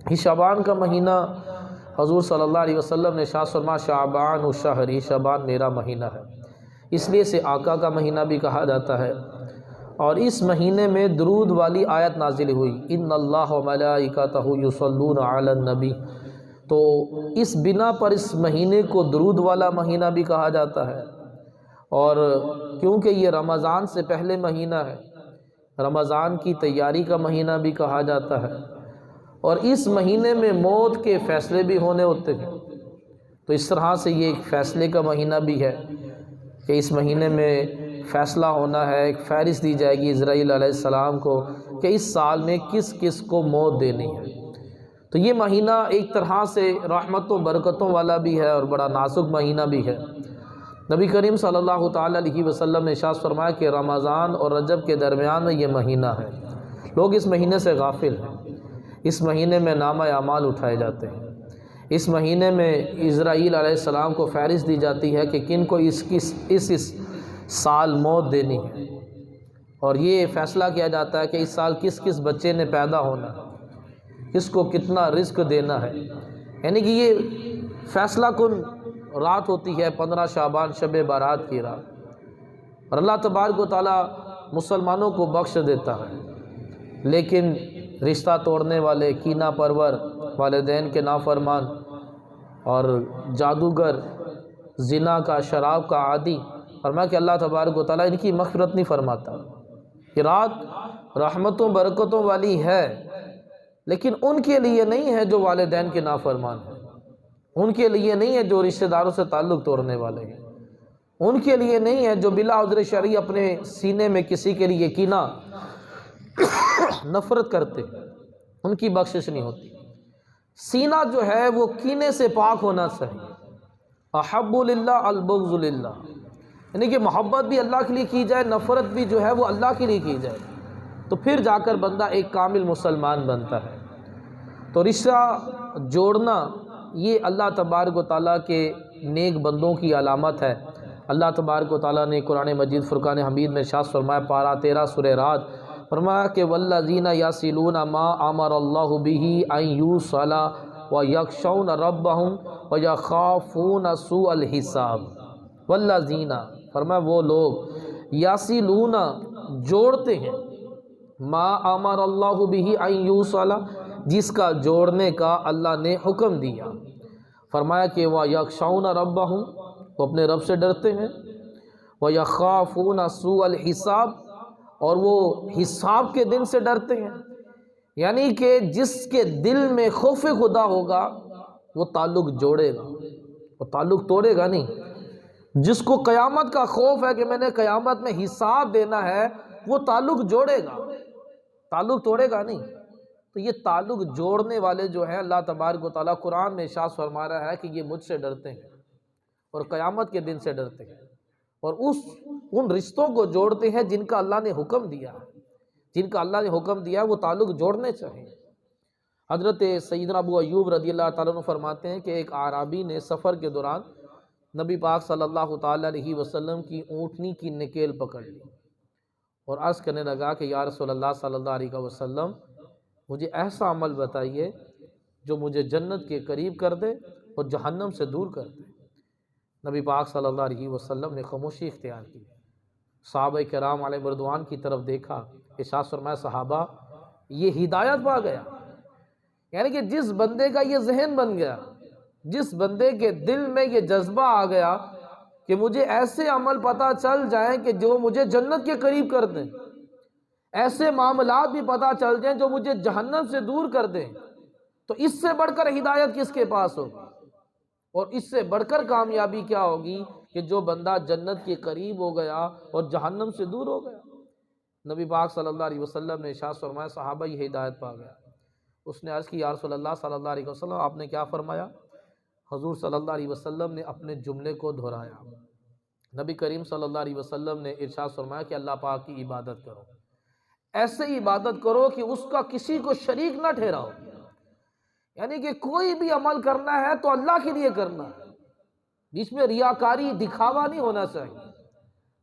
یہ شعبان کا مہینہ حضور صلی اللہ علیہ وسلم نے ارشاد فرمایا شعبان الشہر، شعبان میرا مہینہ ہے، اس لیے اسے آقا کا مہینہ بھی کہا جاتا ہے۔ اور اس مہینے میں درود والی آیت نازل ہوئی، ان اللہ و ملائکتہ یصلون علی النبی، تو اس بنا پر اس مہینے کو درود والا مہینہ بھی کہا جاتا ہے۔ اور کیونکہ یہ رمضان سے پہلے مہینہ ہے، رمضان کی تیاری کا مہینہ بھی کہا جاتا ہے، اور اس مہینے میں موت کے فیصلے بھی ہونے ہوتے ہیں، تو اس طرح سے یہ ایک فیصلے کا مہینہ بھی ہے کہ اس مہینے میں فیصلہ ہونا ہے، ایک فہرست دی جائے گی اسرائیل علیہ السلام کو کہ اس سال میں کس کس کو موت دینی ہے۔ تو یہ مہینہ ایک طرح سے رحمتوں برکتوں والا بھی ہے اور بڑا نازک مہینہ بھی ہے۔ نبی کریم صلی اللہ تعالی علیہ وسلم نے ارشاد فرمایا کہ رمضان اور رجب کے درمیان میں یہ مہینہ ہے، لوگ اس مہینے سے غافل ہیں۔ اس مہینے میں نامہ اعمال اٹھائے جاتے ہیں، اس مہینے میں اسرائیل علیہ السلام کو فہرست دی جاتی ہے کہ کن کو اس سال موت دینی ہے، اور یہ فیصلہ کیا جاتا ہے کہ اس سال کس کس بچے نے پیدا ہونا ہے، کس کو کتنا رزق دینا ہے، یعنی کہ یہ فیصلہ کن رات ہوتی ہے 15 شعبان شب بارات کی رات، اور اللہ تبارک و تعالیٰ مسلمانوں کو بخش دیتا ہے، لیکن رشتہ توڑنے والے، کینہ پرور، والدین کے نافرمان اور جادوگر، زنا کا، شراب کا عادی، فرمایا کہ اللہ تبارک و تعالیٰ ان کی مغفرت نہیں فرماتا۔ یہ رات رحمتوں برکتوں والی ہے، لیکن ان کے لیے نہیں ہے جو والدین کے نافرمان ہیں، ان کے لیے نہیں ہے جو رشتہ داروں سے تعلق توڑنے والے ہیں، ان کے لیے نہیں ہے جو بلا عذر شرعی اپنے سینے میں کسی کے لیے کینہ نفرت کرتے، ان کی بخشش نہیں ہوتی۔ سینہ جو ہے وہ کینے سے پاک ہونا چاہیے۔ احب للہ البغض للہ، یعنی کہ محبت بھی اللہ کے لیے کی جائے، نفرت بھی جو ہے وہ اللہ کے لیے کی جائے، تو پھر جا کر بندہ ایک کامل مسلمان بنتا ہے۔ تو رشتہ جوڑنا یہ اللہ تبارک و تعالیٰ کے نیک بندوں کی علامت ہے۔ اللہ تبارک و تعالیٰ نے قرآن مجید فرقان حمید میں ارشاد فرمایا، پارہ 13 سورہ رعد، فرمایا کہ والذین یصلون ما امر اللہ بہ ان یوصل ویخشون ربہم ویخافون سوء الحساب۔ والذین، فرمایا وہ لوگ، یصلون جوڑتے ہیں، ما امر اللہ بہ ان یوصل، جس کا جوڑنے کا اللہ نے حکم دیا، فرمایا کہ ویخشون ربہم، وہ اپنے رب سے ڈرتے ہیں، ویخافون سوء الحساب، اور وہ حساب کے دن سے ڈرتے ہیں، یعنی کہ جس کے دل میں خوف خدا ہوگا وہ تعلق جوڑے گا، وہ تعلق توڑے گا نہیں۔ جس کو قیامت کا خوف ہے کہ میں نے قیامت میں حساب دینا ہے، وہ تعلق جوڑے گا، تعلق توڑے گا نہیں۔ تو یہ تعلق جوڑنے والے جو ہیں، اللہ تبارک و تعالیٰ قرآن میں ارشاد فرما رہا ہے کہ یہ مجھ سے ڈرتے ہیں اور قیامت کے دن سے ڈرتے ہیں، اور ان رشتوں کو جوڑتے ہیں جن کا اللہ نے حکم دیا ہے، جن کا اللہ نے حکم دیا ہے وہ تعلق جوڑنے چاہیے۔ حضرت سیدنا ابو ایوب رضی اللہ تعالیٰ عنہ فرماتے ہیں کہ ایک اعرابی نے سفر کے دوران نبی پاک صلی اللہ تعالیٰ علیہ وسلم کی اونٹنی کی نکیل پکڑ لی اور عرض کرنے لگا کہ یا رسول اللہ صلی اللہ علیہ وسلم، مجھے ایسا عمل بتائیے جو مجھے جنت کے قریب کر دے اور جہنم سے دور کر دے۔ نبی پاک صلی اللہ علیہ وسلم نے خاموشی اختیار کی، صحابہ کرام علیہ رضوان کی طرف دیکھا، ارشاد فرمایا صحابہ یہ ہدایت پا گیا، یعنی کہ جس بندے کا یہ ذہن بن گیا، جس بندے کے دل میں یہ جذبہ آ گیا کہ مجھے ایسے عمل پتہ چل جائیں کہ جو مجھے جنت کے قریب کر دیں، ایسے معاملات بھی پتہ چل جائیں جو مجھے جہنم سے دور کر دیں، تو اس سے بڑھ کر ہدایت کس کے پاس ہوگی، اور اس سے بڑھ کر کامیابی کیا ہوگی کہ جو بندہ جنت کے قریب ہو گیا اور جہنم سے دور ہو گیا۔ نبی پاک صلی اللہ علیہ وسلم نے ارشاد فرمایا صحابہ یہ ہدایت پا گیا۔ اس نے عرض کی یا رسول اللہ صلی اللہ علیہ وسلم آپ نے کیا فرمایا؟ حضور صلی اللہ علیہ وسلم نے اپنے جملے کو دہرایا۔ نبی کریم صلی اللہ علیہ وسلم نے ارشاد فرمایا کہ اللہ پاک کی عبادت کرو، ایسے عبادت کرو کہ اس کا کسی کو شریک نہ ٹھہراؤ، یعنی کہ کوئی بھی عمل کرنا ہے تو اللہ کے لیے کرنا ہے، جس میں ریاکاری دکھاوا نہیں ہونا چاہیے۔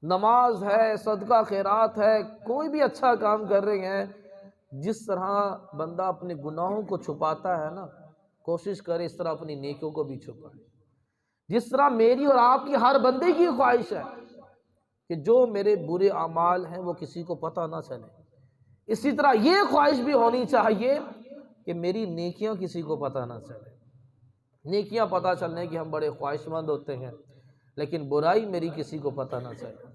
نماز ہے، صدقہ خیرات ہے، کوئی بھی اچھا کام کر رہے ہیں، جس طرح بندہ اپنے گناہوں کو چھپاتا ہے نا، کوشش کرے اس طرح اپنی نیکیوں کو بھی چھپائے۔ جس طرح میری اور آپ کی ہر بندے کی خواہش ہے کہ جو میرے برے اعمال ہیں وہ کسی کو پتہ نہ چلے، اسی طرح یہ خواہش بھی ہونی چاہیے کہ میری نیکیاں کسی کو پتہ نہ چلے۔ نیکیاں پتہ چلنے کہ ہم بڑے خواہش مند ہوتے ہیں، لیکن برائی میری کسی کو پتہ نہ چلے۔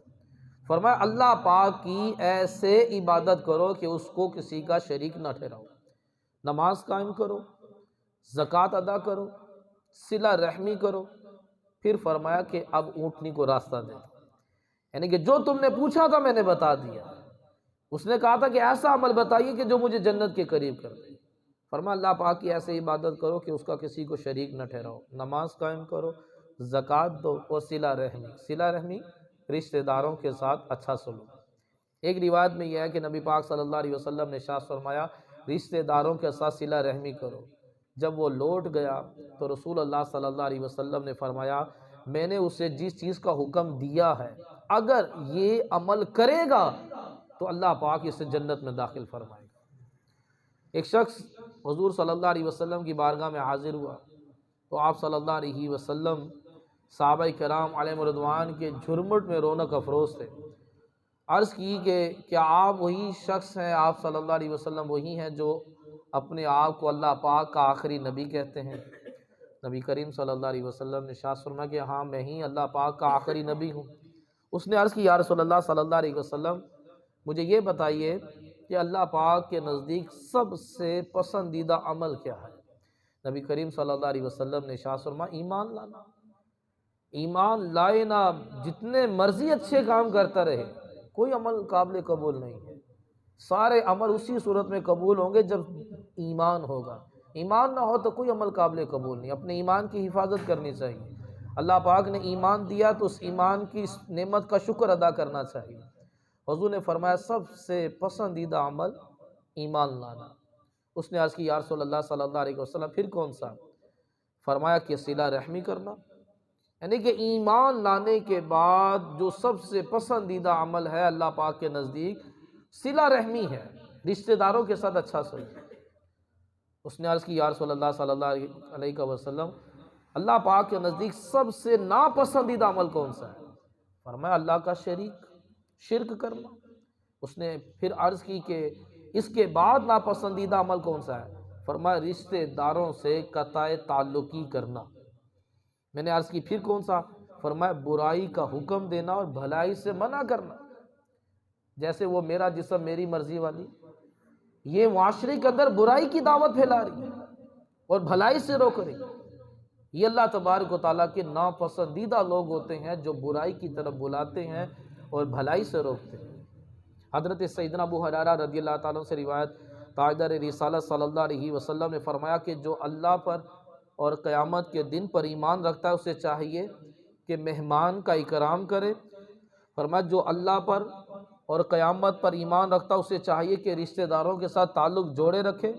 فرمایا اللہ پاک کی ایسے عبادت کرو کہ اس کو کسی کا شریک نہ ٹھہراؤ، نماز قائم کرو، زکوٰۃ ادا کرو، صلہ رحمی کرو۔ پھر فرمایا کہ اب اونٹنی کو راستہ دے، یعنی کہ جو تم نے پوچھا تھا میں نے بتا دیا۔ اس نے کہا تھا کہ ایسا عمل بتائیے کہ جو مجھے جنت کے قریب کر دے۔ فرمایا اللہ پاک کی ایسے عبادت کرو کہ اس کا کسی کو شریک نہ ٹھہراؤ، نماز قائم کرو، زکوٰۃ دو اور صلہ رحمی۔ صلہ رحمی رشتہ داروں کے ساتھ اچھا سلوک۔ ایک روایت میں یہ ہے کہ نبی پاک صلی اللہ علیہ وسلم نے ارشاد فرمایا رشتہ داروں کے ساتھ صلہ رحمی کرو۔ جب وہ لوٹ گیا تو رسول اللہ صلی اللہ علیہ وسلم نے فرمایا میں نے اسے جس چیز کا حکم دیا ہے اگر یہ عمل کرے گا تو اللہ پاک اسے جنت میں داخل فرمائے گا۔ ایک شخص حضور صلی اللہ علیہ وسلم کی بارگاہ میں حاضر ہوا تو آپ صلی اللہ علیہ وسلم صحابہ کرام علیہم رضوان کے جھرمٹ میں رونق افروز تھے۔ عرض کی کہ کیا آپ وہی شخص ہیں، آپ صلی اللہ علیہ وسلم وہی ہیں جو اپنے آپ کو اللہ پاک کا آخری نبی کہتے ہیں؟ نبی کریم صلی اللہ علیہ وسلم نے ارشاد فرمایا کہ ہاں میں ہی اللہ پاک کا آخری نبی ہوں۔ اس نے عرض کی یا رسول اللہ صلی اللہ علیہ وسلم مجھے یہ بتائیے کہ اللہ پاک کے نزدیک سب سے پسندیدہ عمل کیا ہے؟ نبی کریم صلی اللہ علیہ وسلم نے ارشاد فرمایا ایمان لانا۔ ایمان لائے نا، جتنے مرضی اچھے کام کرتا رہے کوئی عمل قابل قبول نہیں ہے۔ سارے عمل اسی صورت میں قبول ہوں گے جب ایمان ہوگا۔ ایمان نہ ہو تو کوئی عمل قابل قبول نہیں۔ اپنے ایمان کی حفاظت کرنی چاہیے۔ اللہ پاک نے ایمان دیا تو اس ایمان کی اس نعمت کا شکر ادا کرنا چاہیے۔ حضور نے فرمایا سب سے پسندیدہ عمل ایمان لانا۔ اس نے عرض کی یا رسول اللہ صلی اللہ علیہ وسلم پھر کون سا؟ فرمایا کہ صلہ رحمی کرنا، یعنی کہ ایمان لانے کے بعد جو سب سے پسندیدہ عمل ہے اللہ پاک کے نزدیک صلہ رحمی ہے، رشتہ داروں کے ساتھ اچھا سلوک۔ اس نے عرض کی یا رسول اللہ صلی اللہ علیہ وسلم اللہ پاک کے نزدیک سب سے ناپسندیدہ عمل کون سا ہے؟ فرمایا اللہ کا شرک کرنا۔ اس نے پھر عرض کی کہ اس کے بعد ناپسندیدہ عمل کون سا ہے؟ فرمایا رشتہ داروں سے قطع تعلقی کرنا۔ میں نے عرض کی پھر کون سا؟ فرمایا برائی کا حکم دینا اور بھلائی سے منع کرنا۔ جیسے وہ میرا جسم میری مرضی والی یہ معاشرے کے اندر برائی کی دعوت پھیلا رہی ہے اور بھلائی سے روک رہی ہے، یہ اللہ تبارک و تعالیٰ کے ناپسندیدہ لوگ ہوتے ہیں جو برائی کی طرف بلاتے ہیں اور بھلائی سے روکتے ہیں۔ حضرت سیدنا ابو ہریرہ رضی اللہ تعالیٰ سے روایت تاجدار رسالت صلی اللہ علیہ وسلم نے فرمایا کہ جو اللہ پر اور قیامت کے دن پر ایمان رکھتا ہے اسے چاہیے کہ مہمان کا اکرام کرے۔ فرمایا جو اللہ پر اور قیامت پر ایمان رکھتا ہے اسے چاہیے کہ رشتہ داروں کے ساتھ تعلق جوڑے رکھے۔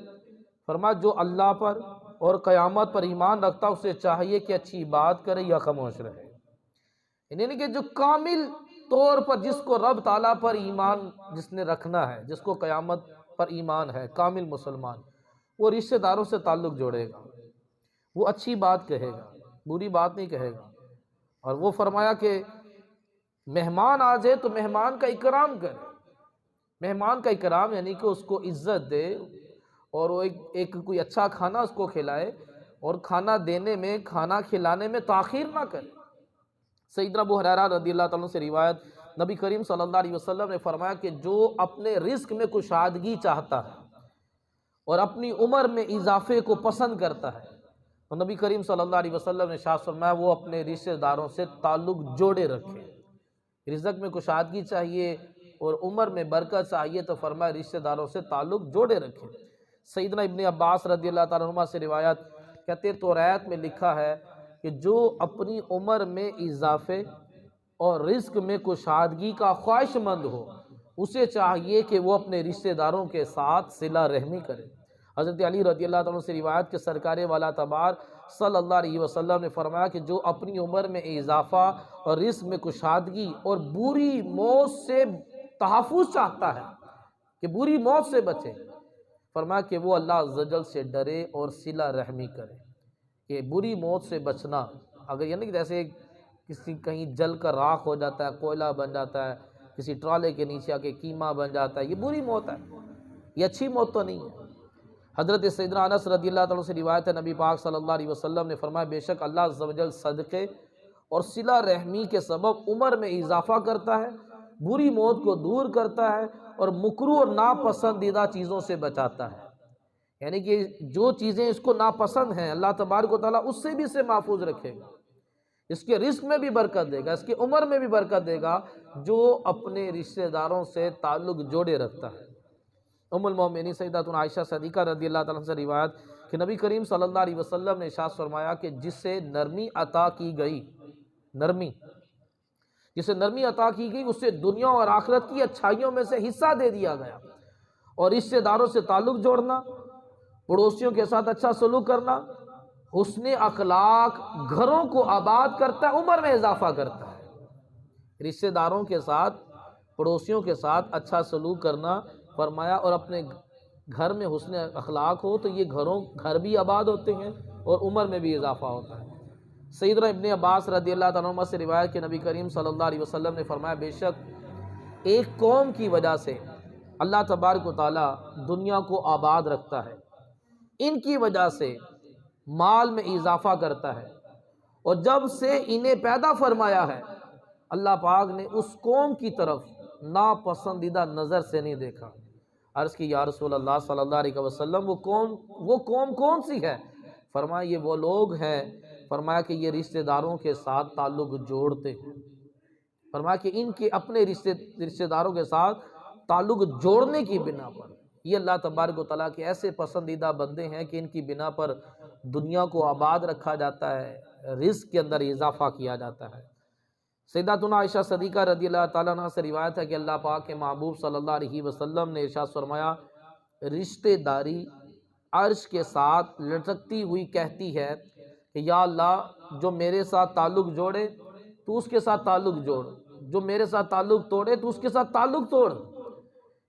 فرمایا جو اللہ پر اور قیامت پر ایمان رکھتا ہے اسے چاہیے کہ اچھی بات کرے یا خاموش رہے۔ یعنی کہ جو کامل طور پر جس کو رب تعالیٰ پر ایمان جس نے رکھنا ہے، جس کو قیامت پر ایمان ہے، کامل مسلمان، وہ رشتہ داروں سے تعلق جوڑے گا، وہ اچھی بات کہے گا، بری بات نہیں کہے گا۔ اور وہ فرمایا کہ مہمان آ جائے تو مہمان کا اکرام کرے۔ مہمان کا اکرام یعنی کہ اس کو عزت دے اور وہ ایک کوئی اچھا کھانا اس کو کھلائے اور کھانا دینے میں کھانا کھلانے میں تاخیر نہ کرے۔ سیدنا ابو ہریرہ رضی اللہ تعالیٰ سے روایت نبی کریم صلی اللہ علیہ وسلم نے فرمایا کہ جو اپنے رزق میں کشادگی چاہتا ہے اور اپنی عمر میں اضافے کو پسند کرتا ہے تو نبی کریم صلی اللہ علیہ وسلم نے ارشاد فرمایا وہ اپنے رشتہ داروں سے تعلق جوڑے رکھے۔ رزق میں کشادگی چاہیے اور عمر میں برکت چاہیے تو فرمایا رشتہ داروں سے تعلق جوڑے رکھے۔ سیدنا ابن عباس رضی اللہ تعالیٰ عنہ سے روایت کہتے توریت میں لکھا ہے کہ جو اپنی عمر میں اضافے اور رزق میں کشادگی کا خواہش مند ہو اسے چاہیے کہ وہ اپنے رشتہ داروں کے ساتھ صلہ رحمی کرے۔ حضرت علی رضی اللہ تعالیٰ سے روایت کے سرکار والا تبار صلی اللہ علیہ وسلم نے فرمایا کہ جو اپنی عمر میں اضافہ اور رزق میں کشادگی اور بری موت سے تحفظ چاہتا ہے کہ بری موت سے بچے، فرمایا کہ وہ اللہ عز و جل سے ڈرے اور صلہ رحمی کرے، کہ بری موت سے بچنا، اگر یعنی کہ جیسے کسی کہیں جل کر راکھ ہو جاتا ہے، کوئلہ بن جاتا ہے، کسی ٹرالے کے نیچے آ کے قیمہ بن جاتا ہے، یہ بری موت ہے، یہ اچھی موت تو نہیں ہے۔ حضرت سیدنا انس رضی اللہ تعالیٰ سے روایت ہے، نبی پاک صلی اللہ علیہ وسلم نے فرمایا بے شک اللہ عز و جل صدقے اور صلہ رحمی کے سبب عمر میں اضافہ کرتا ہے، بری موت کو دور کرتا ہے اور مکروہ اور ناپسندیدہ چیزوں سے بچاتا ہے، یعنی کہ جو چیزیں اس کو ناپسند ہیں اللہ تبارک و تعالیٰ اس سے بھی اسے محفوظ رکھے گا، اس کے رزق میں بھی برکت دے گا، اس کی عمر میں بھی برکت دے گا، جو اپنے رشتہ داروں سے تعلق جوڑے رکھتا ہے۔ ام المومنین سیدتنا عائشہ صدیقہ رضی اللہ تعالیٰ عنہ سے روایت کہ نبی کریم صلی اللہ علیہ وسلم نے ارشاد فرمایا کہ جسے نرمی عطا کی گئی، جسے نرمی عطا کی گئی اسے دنیا اور آخرت کی اچھائیوں میں سے حصہ دے دیا گیا، اور رشتہ داروں سے تعلق جوڑنا، پڑوسیوں کے ساتھ اچھا سلوک کرنا، حسن اخلاق گھروں کو آباد کرتا ہے، عمر میں اضافہ کرتا ہے۔ رشتہ داروں کے ساتھ، پڑوسیوں کے ساتھ اچھا سلوک کرنا، فرمایا اور اپنے گھر میں حسن اخلاق ہو تو یہ گھر بھی آباد ہوتے ہیں اور عمر میں بھی اضافہ ہوتا ہے۔ سیدنا ابن عباس رضی اللہ تعالیٰ عنہ سے روایت کہ نبی کریم صلی اللہ علیہ وسلم نے فرمایا بے شک ایک قوم کی وجہ سے اللہ تبارک و تعالیٰ دنیا کو آباد رکھتا ہے، ان کی وجہ سے مال میں اضافہ کرتا ہے، اور جب سے انہیں پیدا فرمایا ہے اللہ پاک نے اس قوم کی طرف ناپسندیدہ نظر سے نہیں دیکھا۔ عرض کی یا رسول اللہ صلی اللہ علیہ وسلم وہ قوم کون سی ہے؟ فرمایا یہ وہ لوگ ہیں، فرمایا کہ یہ رشتہ داروں کے ساتھ تعلق جوڑتے ہیں، فرمایا کہ ان کے اپنے رشتہ داروں کے ساتھ تعلق جوڑنے کی بنا پر یہ اللہ تبارک و تعالیٰ کے ایسے پسندیدہ بندے ہیں کہ ان کی بنا پر دنیا کو آباد رکھا جاتا ہے، رزق کے اندر اضافہ کیا جاتا ہے۔ سیدتنا عائشہ صدیقہ رضی اللہ تعالیٰ عنہ سے روایت ہے کہ اللہ پاک کے محبوب صلی اللہ علیہ وسلم نے ارشاد فرمایا رشتہ داری عرش کے ساتھ لٹکتی ہوئی کہتی ہے کہ یا اللہ جو میرے ساتھ تعلق جوڑے تو اس کے ساتھ تعلق جوڑ، جو میرے ساتھ تعلق توڑے تو اس کے ساتھ تعلق توڑ،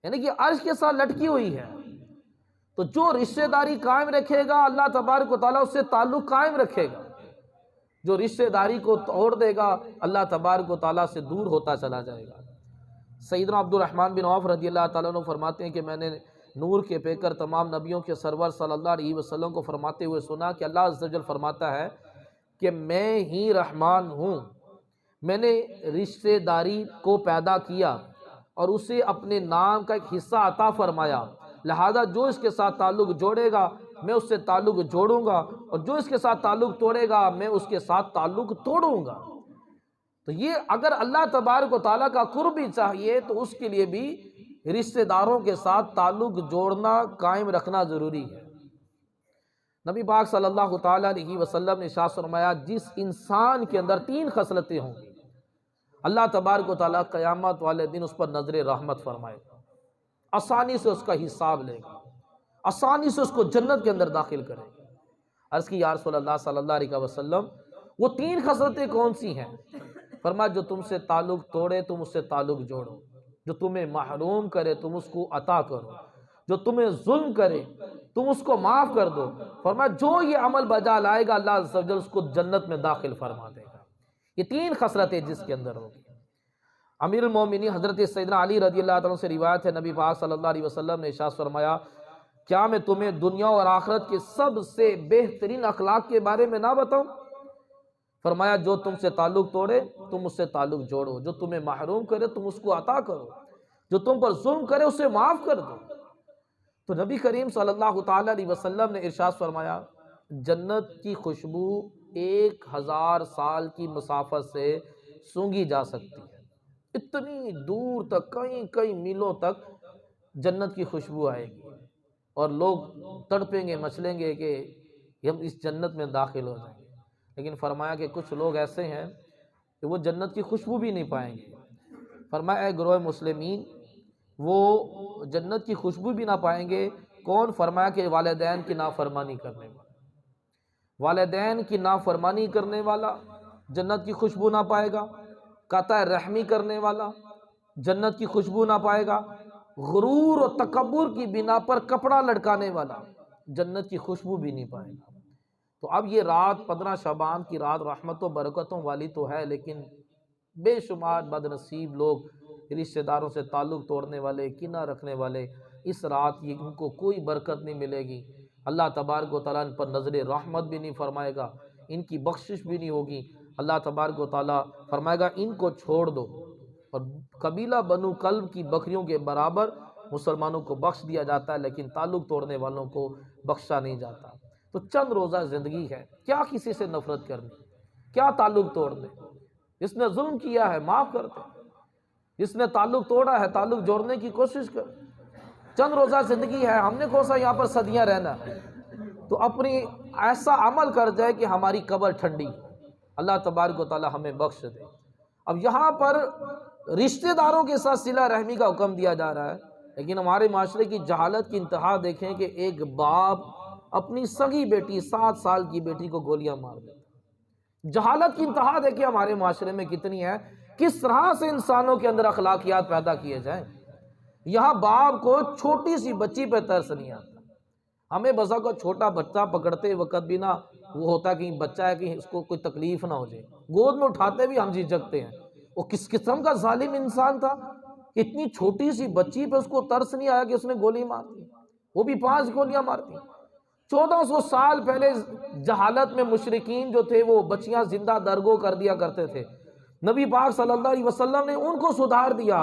یعنی کہ عرش کے ساتھ لٹکی ہوئی ہے، تو جو رشتہ داری قائم رکھے گا اللہ تبارک و تعالیٰ اس سے تعلق قائم رکھے گا، جو رشتہ داری کو توڑ دے گا اللہ تبارک و تعالیٰ سے دور ہوتا چلا جائے گا۔ سیدنا عبد الرحمن بن عوف رضی اللہ تعالیٰ عنہ فرماتے ہیں کہ میں نے نور کے پیکر تمام نبیوں کے سرور صلی اللہ علیہ وسلم کو فرماتے ہوئے سنا کہ اللہ عز و جل فرماتا ہے کہ میں ہی رحمان ہوں، میں نے رشتہ داری کو پیدا کیا اور اسے اپنے نام کا ایک حصہ عطا فرمایا، لہذا جو اس کے ساتھ تعلق جوڑے گا میں اس سے تعلق جوڑوں گا، اور جو اس کے ساتھ تعلق توڑے گا میں اس کے ساتھ تعلق توڑوں گا۔ تو یہ اگر اللہ تبارک و تعالیٰ کا قرب بھی چاہیے تو اس کے لیے بھی رشتہ داروں کے ساتھ تعلق جوڑنا قائم رکھنا ضروری ہے۔ نبی پاک صلی اللہ تعالیٰ علیہ وسلم نے ارشاد فرمایا جس انسان کے اندر 3 خصلتیں ہوں گی اللہ تبارک و تعالیٰ قیامت والے دن اس پر نظر رحمت فرمائے گا، آسانی سے اس کا حساب لے گا، آسانی سے اس کو جنت کے اندر داخل کرے گا۔ عرض کی یا رسول اللہ صلی اللہ علیہ وسلم وہ 3 خصلتیں کون سی ہیں؟ فرمایا جو تم سے تعلق توڑے تم اس سے تعلق جوڑو، جو تمہیں محروم کرے تم اس کو عطا کرو، جو تمہیں ظلم کرے تم اس کو معاف کر دو۔ فرمایا جو یہ عمل بجا لائے گا اللہ عز و جل اس کو جنت میں داخل فرما دے گا۔ یہ 3 خصلتیں جس کے اندر ہوگی۔ امیر المومنین حضرت سیدنا علی رضی اللہ تعالیٰ سے روایت ہے نبی پاک صلی اللہ علیہ وسلم نے ارشاد فرمایا کیا میں تمہیں دنیا اور آخرت کے سب سے بہترین اخلاق کے بارے میں نہ بتاؤں؟ فرمایا جو تم سے تعلق توڑے تم اس سے تعلق جوڑو، جو تمہیں محروم کرے تم اس کو عطا کرو، جو تم پر ظلم کرے اسے معاف کر دو۔ تو نبی کریم صلی اللہ تعالیٰ علیہ وسلم نے ارشاد فرمایا جنت کی خوشبو 1000 سال کی مسافت سے سونگھی جا سکتی ہے، اتنی دور تک کئی میلوں تک جنت کی خوشبو آئے گی، اور لوگ تڑپیں گے مچلیں گے کہ ہم اس جنت میں داخل ہو جائیں گے، لیکن فرمایا کہ کچھ لوگ ایسے ہیں کہ وہ جنت کی خوشبو بھی نہیں پائیں گے۔ فرمایا اے گروہ مسلمین وہ جنت کی خوشبو بھی نہ پائیں گے، کون؟ فرمایا کہ والدین کی نافرمانی کرنے والا، والدین کی نافرمانی کرنے والا جنت کی خوشبو نہ پائے گا، قطع رحمی کرنے والا جنت کی خوشبو نہ پائے گا، غرور اور تکبر کی بنا پر کپڑا لٹکانے والا جنت کی خوشبو بھی نہیں پائے گا۔ تو اب یہ رات 15 شعبان کی رات رحمت و برکتوں والی تو ہے، لیکن بے شمار بد نصیب لوگ، رشتہ داروں سے تعلق توڑنے والے، کینہ رکھنے والے، اس رات ان کو کوئی برکت نہیں ملے گی۔ اللہ تبارک و تعالیٰ ان پر نظر رحمت بھی نہیں فرمائے گا، ان کی بخشش بھی نہیں ہوگی۔ اللہ تبارک و تعالیٰ فرمائے گا ان کو چھوڑ دو، اور قبیلہ بنو کلب کی بکریوں کے برابر مسلمانوں کو بخش دیا جاتا ہے، لیکن تعلق توڑنے والوں کو بخشا نہیں جاتا۔ تو چند روزہ زندگی ہے، کیا کسی سے نفرت کرنی، کیا تعلق توڑنے؟ جس نے ظلم کیا ہے معاف کرتے، جس نے تعلق توڑا ہے تعلق جوڑنے کی کوشش کر۔ چند روزہ زندگی ہے، ہم نے کون سا یہاں پر صدیاں رہنا ہے؟ تو اپنی ایسا عمل کر جائے کہ ہماری قبر ٹھنڈی، اللہ تبارک و تعالی ہمیں بخش دے۔ اب یہاں پر رشتہ داروں کے ساتھ صلہ رحمی کا حکم دیا جا رہا ہے، لیکن ہمارے معاشرے کی جہالت کی انتہا دیکھیں کہ ایک باپ اپنی سگی بیٹی 7 سال کی بیٹی کو گولیاں مار دیتا ہے۔ جہالت کی انتہا دیکھیں ہمارے معاشرے میں کتنی ہے، کس طرح سے انسانوں کے اندر اخلاقیات پیدا کیے جائیں۔ یہاں باپ کو چھوٹی سی بچی پہ ترس نہیں آتا۔ ہمیں بسا کو چھوٹا بچہ پکڑتے وقت بھی نہ وہ ہوتا ہے کہیں بچہ ہے کہ اس کو کوئی تکلیف نہ ہو جائے، گود میں اٹھاتے بھی ہم جھجکتے ہیں۔ وہ کس قسم کا ظالم انسان تھا، اتنی چھوٹی سی بچی پہ اس کو ترس نہیں آیا کہ اس نے گولی مار دی، وہ بھی 5 گولیاں مارتی۔ 1400 سال پہلے جہالت میں مشرکین جو تھے وہ بچیاں زندہ درگو کر دیا کرتے تھے، نبی پاک صلی اللہ علیہ وسلم نے ان کو سدھار دیا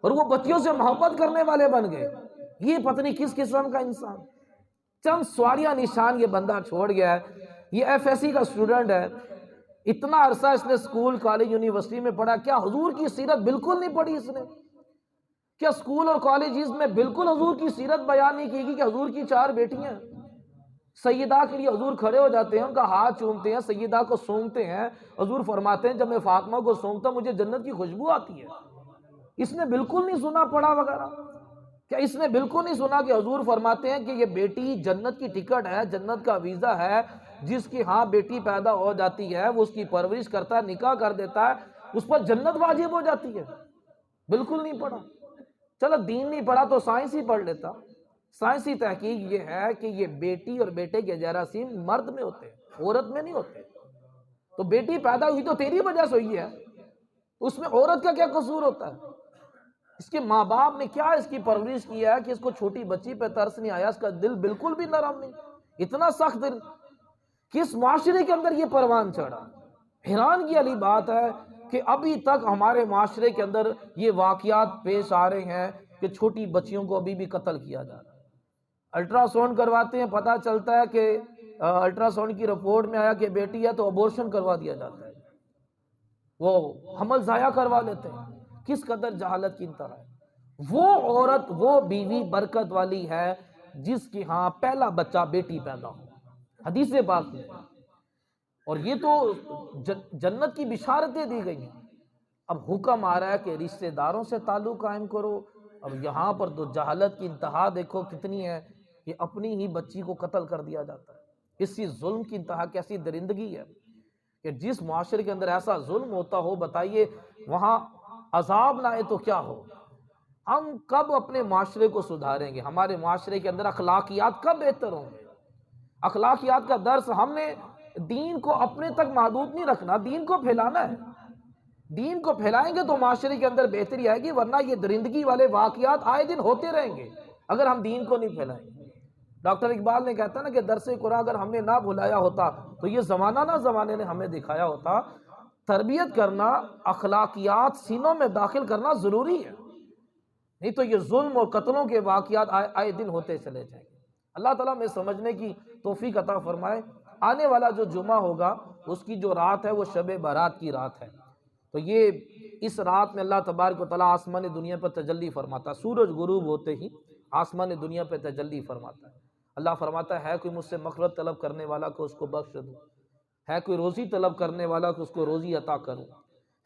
اور وہ بچیوں سے محبت کرنے والے بن گئے۔ یہ پتہ نہیں کس قسم کا انسان، چند سواریاں نشان یہ بندہ چھوڑ گیا ہے۔ یہ ایف ایس سی کا اسٹوڈنٹ ہے، اتنا عرصہ اس نے اسکول کالج یونیورسٹی میں پڑھا، کیا حضور کی سیرت بالکل نہیں پڑھی اس نے؟ کیا اسکول اور کالجز میں بالکل حضور کی سیرت بیان نہیں کی گی کہ حضور کی 4 بیٹیاں، سیدہ کے لیے حضور کھڑے ہو جاتے ہیں، ان کا ہاتھ چومتے ہیں، سیدہ کو سونگتے ہیں۔ حضور فرماتے ہیں جب میں فاطمہ کو سونگتا ہوں مجھے جنت کی خوشبو آتی ہے۔ اس نے بالکل نہیں سنا پڑھا وغیرہ؟ کیا اس نے بالکل نہیں سنا کہ حضور فرماتے ہیں کہ یہ بیٹی جنت کی ٹکٹ ہے، جنت کا ویزا ہے، جس کی ہاں بیٹی پیدا ہو جاتی ہے وہ اس کی پرورش کرتا ہے، نکاح کر دیتا ہے، اس پر جنت واجب ہو جاتی ہے؟ بالکل نہیں پڑھا۔ چلو دین نہیں پڑھا تو سائنس ہی پڑھ لیتا۔ سائنسی تحقیق یہ ہے کہ یہ بیٹی اور بیٹے کے جراثیم مرد میں ہوتے ہیں، عورت میں نہیں ہوتے۔ تو بیٹی پیدا ہوئی تو تیری وجہ سے ہوئی ہے، اس میں عورت کا کیا قصور ہوتا ہے؟ اس کے ماں باپ نے کیا اس کی پرورش کیا ہے کہ اس کو چھوٹی بچی پہ ترس نہیں آیا، اس کا دل بالکل بھی نرم نہیں، اتنا سخت دل۔ کس معاشرے کے اندر یہ پروان چڑھا؟ حیران کی والی بات ہے کہ ابھی تک ہمارے معاشرے کے اندر یہ واقعات پیش آ رہے ہیں کہ چھوٹی بچیوں کو ابھی بھی قتل کیا جا رہا ہے۔ الٹرا ساؤنڈ کرواتے ہیں، پتہ چلتا ہے کہ الٹرا ساؤنڈ کی رپورٹ میں آیا کہ بیٹی ہے تو ابورشن کروا دیا جاتا ہے، وہ حمل ضائع کروا لیتے ہیں۔ کس قدر جہالت کی انتہا ہے۔ وہ عورت، وہ بیوی برکت والی ہے جس کی ہاں پہلا بچہ بیٹی پیدا ہو، حدیث پاک میں۔ اور یہ تو جنت کی بشارتیں دی گئی ہیں۔ اب حکم آ رہا ہے کہ رشتہ داروں سے تعلق قائم کرو۔ اب یہاں پر تو جہالت کی انتہا دیکھو کتنی ہے کہ اپنی ہی بچی کو قتل کر دیا جاتا ہے۔ اسی ظلم کی انتہا کیسی درندگی ہے کہ جس معاشرے کے اندر ایسا ظلم ہوتا ہو، بتائیے وہاں عذاب نہ آئے تو کیا ہو؟ ہم کب اپنے معاشرے کو سدھاریں گے؟ ہمارے معاشرے کے اندر اخلاقیات کب بہتر ہوں گے؟ اخلاقیات کا درس ہم نے دین کو اپنے تک محدود نہیں رکھنا، دین کو پھیلانا ہے۔ دین کو پھیلائیں گے تو معاشرے کے اندر بہتری آئے گی، ورنہ یہ درندگی والے واقعات آئے دن ہوتے رہیں گے اگر ہم دین کو نہیں پھیلائیں گے۔ ڈاکٹر اقبال نے کہتا نا کہ درس قرآن اگر ہم نے نہ بھلایا ہوتا تو یہ زمانہ نہ زمانے نے ہمیں دکھایا ہوتا۔ تربیت کرنا، اخلاقیات سینوں میں داخل کرنا ضروری ہے، نہیں تو یہ ظلم اور قتلوں کے واقعات آئے دن ہوتے چلے جائیں گے۔ اللہ تعالیٰ میں سمجھنے کی توفیق عطا فرمائے۔ آنے والا جو جمعہ ہوگا اس کی جو رات ہے وہ شب برات کی رات ہے، تو یہ اس رات میں اللہ تبارک و تعالیٰ آسمان دنیا پر تجلی فرماتا ہے۔ سورج غروب ہوتے ہی آسمان دنیا پہ تجلی فرماتا ہے۔ اللہ فرماتا ہے کوئی مجھ سے مغفرت طلب کرنے والا کو اس کو بخش دوں، ہے کوئی روزی طلب کرنے والا کہ اس کو روزی عطا کروں،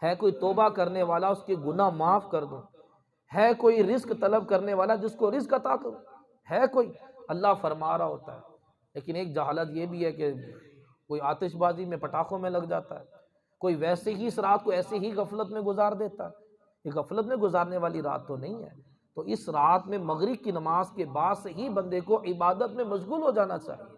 ہے کوئی توبہ کرنے والا اس کے گناہ معاف کر دوں، ہے کوئی رزق طلب کرنے والا جس کو رزق عطا کروں، ہے کوئی، اللہ فرما رہا ہوتا ہے۔ لیکن ایک جہالت یہ بھی ہے کہ کوئی آتش بازی میں پٹاخوں میں لگ جاتا ہے، کوئی ویسے ہی اس رات کو ایسے ہی غفلت میں گزار دیتا ہے۔ یہ غفلت میں گزارنے والی رات تو نہیں ہے۔ تو اس رات میں مغرب کی نماز کے بعد سے ہی بندے کو عبادت میں مشغول ہو جانا چاہیے۔